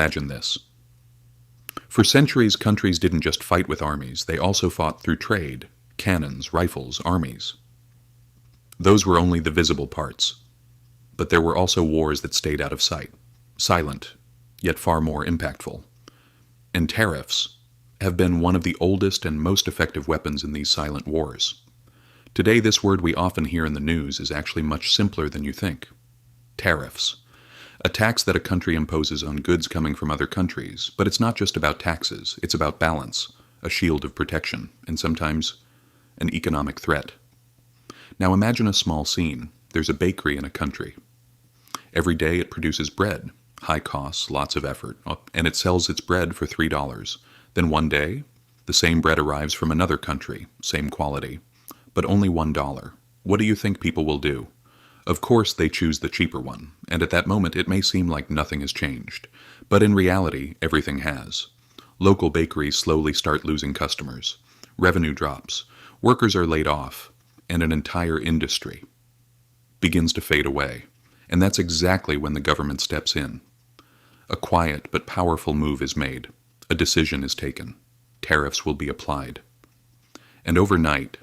Imagine this. For centuries, countries didn't just fight with armies, they also fought through trade, cannons, rifles, armies. Those were only the visible parts. But there were also wars that stayed out of sight, silent, yet far more impactful. And tariffs have been one of the oldest and most effective weapons in these silent wars. Today, this word we often hear in the news is actually much simpler than you think. Tariffs. A tax that a country imposes on goods coming from other countries. But it's not just about taxes, it's about balance, a shield of protection, and sometimes an economic threat. Now imagine a small scene. There's a bakery in a country. Every day it produces bread, high costs, lots of effort, and it sells its bread for $3. Then one day, the same bread arrives from another country, same quality, but only $1. What do you think people will do? Of course they choose the cheaper one, and at that moment it may seem like nothing has changed. But in reality, everything has. Local bakeries slowly start losing customers. Revenue drops. Workers are laid off, and an entire industry begins to fade away. And that's exactly when the government steps in. A quiet but powerful move is made. A decision is taken. Tariffs will be applied. And overnight,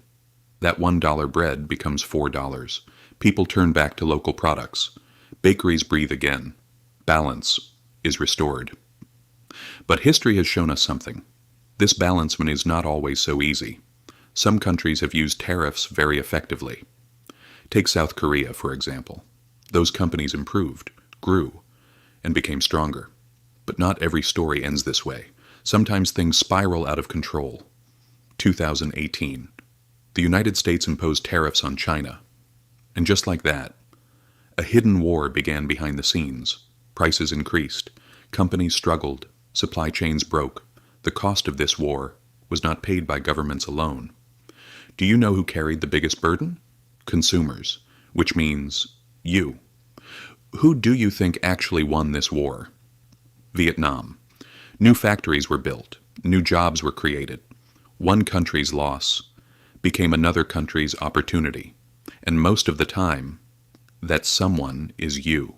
that $1 bread becomes $4. People turn back to local products. Bakeries breathe again. Balance is restored. But history has shown us something. This balance is not always so easy. Some countries have used tariffs very effectively. Take South Korea, for example. Those companies improved, grew, and became stronger. But not every story ends this way. Sometimes things spiral out of control. 2018. The United States imposed tariffs on China. And just like that, a hidden war began behind the scenes. Prices increased. Companies struggled. Supply chains broke. The cost of this war was not paid by governments alone. Do you know who carried the biggest burden? Consumers, which means you. Who do you think actually won this war? Vietnam. New factories were built. New jobs were created. One country's loss became another country's opportunity. And most of the time, that someone is you.